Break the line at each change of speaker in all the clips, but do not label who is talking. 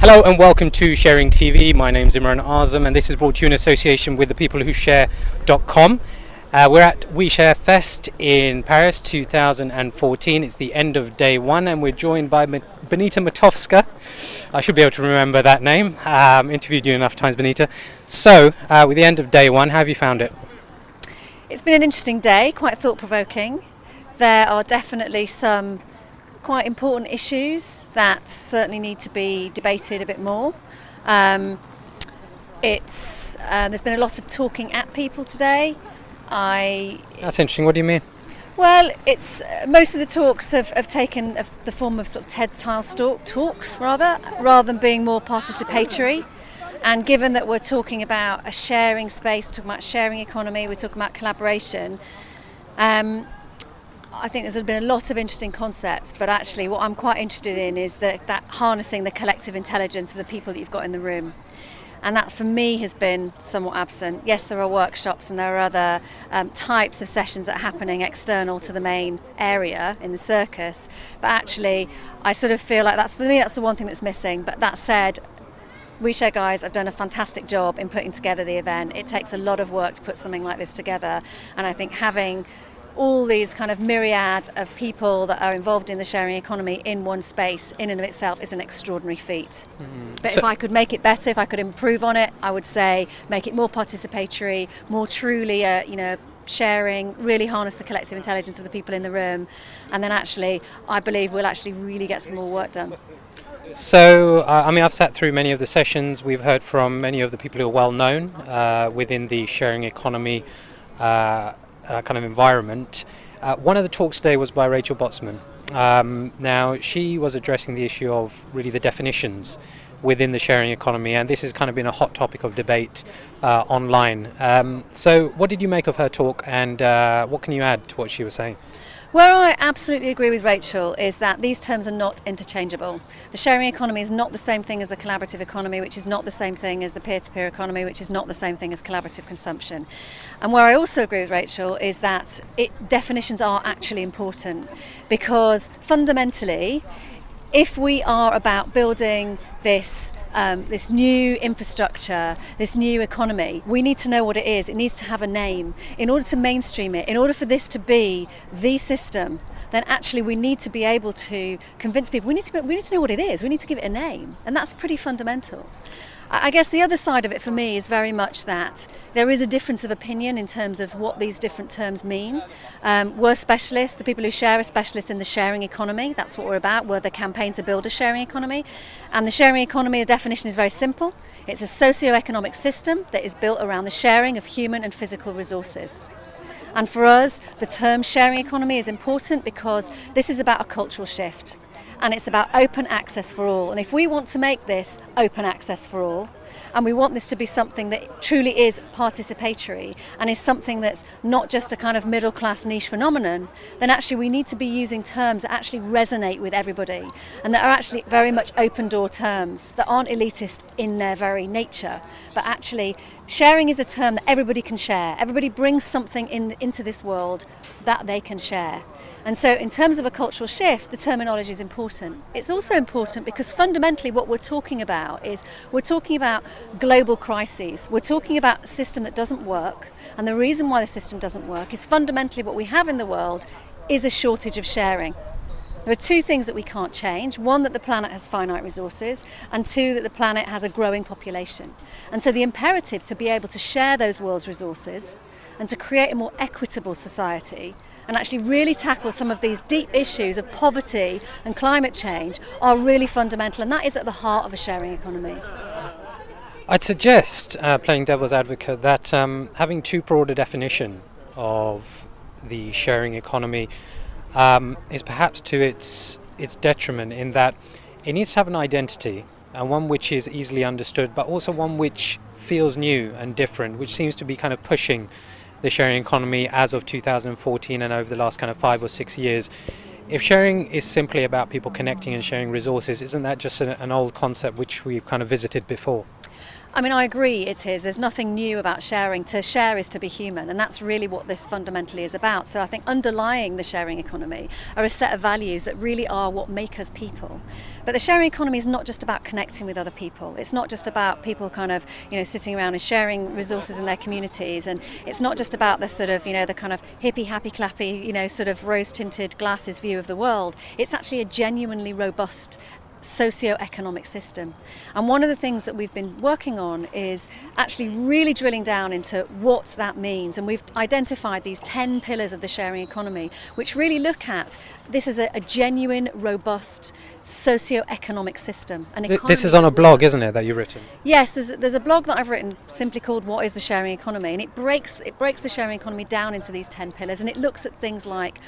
Hello and welcome to Sharing TV. My name's Imran Azam and this is brought to you in association with the people who share.com. We're at OuiShareFest in Paris 2014. It's the end of day one and we're joined by Benita Matofska. I should be able to remember that name. Interviewed you enough times, Benita. So, with the end of day one, how have you found it?
It's been an interesting day, quite thought-provoking. There are definitely some quite important issues that certainly need to be debated a bit more. There's been a lot of talking at people today.
That's interesting. What do you mean?
Well, it's most of the talks have taken the form of sort of TED-style talks rather than being more participatory. And given that we're talking about a sharing space, we're talking about sharing economy, we're talking about collaboration, I think there's been a lot of interesting concepts, but actually what I'm quite interested in is that harnessing the collective intelligence of the people that you've got in the room. And that for me has been somewhat absent. Yes, there are workshops and there are other types of sessions that are happening external to the main area in the circus, but actually I sort of feel like that's the one thing that's missing. But that said, OuiShare guys have done a fantastic job in putting together the event. It takes a lot of work to put something like this together, and I think having all these kind of myriad of people that are involved in the sharing economy in one space in and of itself is an extraordinary feat. But if I could make it better, if I could improve on it, I would say make it more participatory, more truly sharing, really harness the collective intelligence of the people in the room, and then actually I believe we'll actually really get some more work done.
So, I've sat through many of the sessions. We've heard from many of the people who are well known within the sharing economy kind of environment. One of the talks today was by Rachel Botsman. Now, she was addressing the issue of really the definitions within the sharing economy, and this has kind of been a hot topic of debate online. So, what did you make of her talk, and what can you add to what she was saying?
Where I absolutely agree with Rachel is that these terms are not interchangeable. The sharing economy is not the same thing as the collaborative economy, which is not the same thing as the peer-to-peer economy, which is not the same thing as collaborative consumption. And where I also agree with Rachel is that definitions are actually important, because fundamentally, if we are about building this new infrastructure, this new economy, we need to know what it is. It needs to have a name. In order to mainstream it, in order for this to be the system, then actually we need to be able to convince people. We need to know what it is. We need to give it a name, and that's pretty fundamental. I guess the other side of it for me is very much that there is a difference of opinion in terms of what these different terms mean. We're specialists, the people who share are specialists in the sharing economy. That's what we're about. We're the campaign to build a sharing economy. And the sharing economy, the definition is very simple. It's a socio-economic system that is built around the sharing of human and physical resources. And for us, the term sharing economy is important because this is about a cultural shift. And it's about open access for all. And if we want to make this open access for all, and we want this to be something that truly is participatory and is something that's not just a kind of middle class niche phenomenon, then actually we need to be using terms that actually resonate with everybody and that are actually very much open door terms that aren't elitist in their very nature, but actually sharing is a term that everybody can share. Everybody brings something into this world that they can share. And so in terms of a cultural shift, the terminology is important. It's also important because fundamentally what we're talking about is we're talking about global crises. We're talking about a system that doesn't work. And the reason why the system doesn't work is fundamentally what we have in the world is a shortage of sharing. There are two things that we can't change. One, that the planet has finite resources, and two, that the planet has a growing population. And so the imperative to be able to share those world's resources and to create a more equitable society and actually really tackle some of these deep issues of poverty and climate change are really fundamental, and that is at the heart of a sharing economy.
I'd suggest, playing devil's advocate, that having too broad a definition of the sharing economy is perhaps to its detriment, in that it needs to have an identity, and one which is easily understood, but also one which feels new and different, which seems to be kind of pushing the sharing economy as of 2014 and over the last kind of 5 or 6 years. If sharing is simply about people connecting and sharing resources, isn't that just an old concept which we've kind of visited before?
I mean, I agree it is. There's nothing new about sharing. To share is to be human, and that's really what this fundamentally is about. So I think underlying the sharing economy are a set of values that really are what make us people. But the sharing economy is not just about connecting with other people. It's not just about people kind of, sitting around and sharing resources in their communities. And it's not just about the sort of, the kind of hippie, happy, clappy, sort of rose-tinted glasses view of the world. It's actually a genuinely robust socio-economic system. And one of the things that we've been working on is actually really drilling down into what that means. And we've identified these 10 pillars of the sharing economy, which really look at this as a genuine, robust socio-economic system.
This is on a blog, isn't it, that you've written?
Yes, there's a blog that I've written simply called What is the Sharing Economy? And it breaks the sharing economy down into these 10 pillars, and it looks at things like,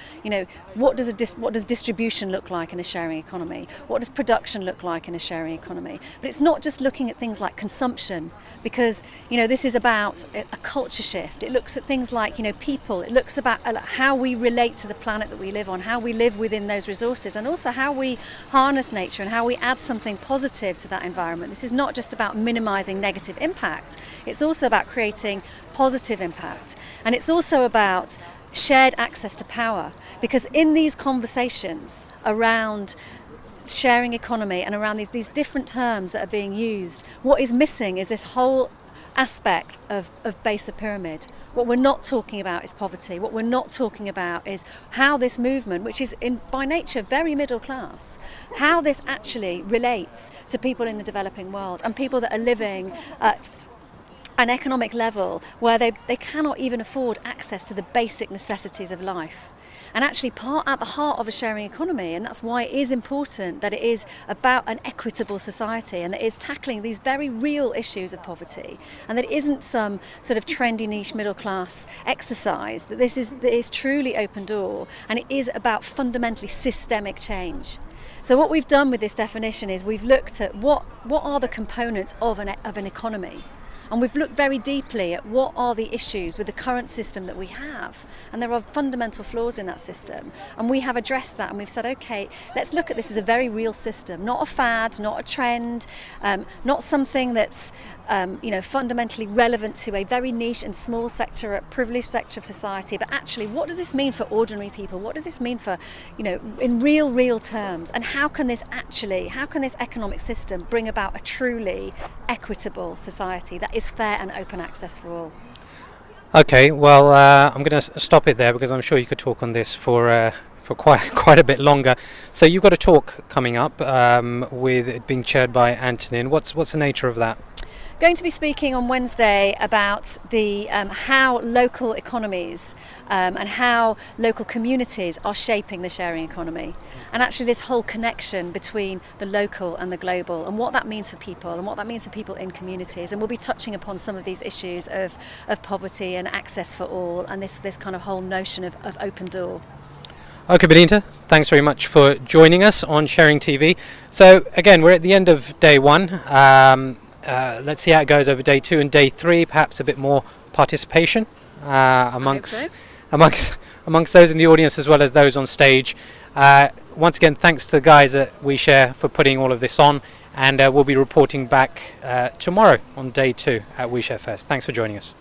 what does distribution look like in a sharing economy? What does production look like in a sharing economy? But it's not just looking at things like consumption, because, this is about a culture shift. It looks at things like, people. It looks about how we relate to the planet that we live on, how we live within those resources, and also how we harness nature and how we add something positive to that environment. This is not just about minimizing negative impact. It's also about creating positive impact. And it's also about shared access to power, because in these conversations around sharing economy and around these different terms that are being used, what is missing is this whole aspect of base of pyramid. What we're not talking about is poverty. What we're not talking about is how this movement, which is by nature very middle class, how this actually relates to people in the developing world and people that are living at an economic level where they cannot even afford access to the basic necessities of life. And actually at the heart of a sharing economy, and that's why it is important that it is about an equitable society and that it is tackling these very real issues of poverty, and that it isn't some sort of trendy niche middle class exercise, that this is truly open door, and it is about fundamentally systemic change. So what we've done with this definition is we've looked at what are the components of an economy. And we've looked very deeply at what are the issues with the current system that we have. And there are fundamental flaws in that system. And we have addressed that, and we've said, okay, let's look at this as a very real system, not a fad, not a trend, not something that's fundamentally relevant to a very niche and small sector, a privileged sector of society, but actually what does this mean for ordinary people? What does this mean for, in real terms? And how can this economic system bring about a truly equitable society that is fair and open access for all?
Okay, well, I'm going to stop it there because I'm sure you could talk on this for quite a bit longer. So you've got a talk coming up with it being chaired by Antonin. What's the nature of that?
Going to be speaking on Wednesday about the how local economies and how local communities are shaping the sharing economy, and actually this whole connection between the local and the global, and what that means for people and what that means for people in communities. And we'll be touching upon some of these issues of poverty and access for all, and this kind of whole notion of open door.
Okay, Benita, thanks very much for joining us on Sharing TV. So again, we're at the end of day one. Let's see how it goes over day 2 and day 3. Perhaps a bit more participation amongst those in the audience as well as those on stage. Once again, thanks to the guys at OuiShare for putting all of this on, and we'll be reporting back tomorrow on day 2 at OuiShareFest. Thanks for joining us.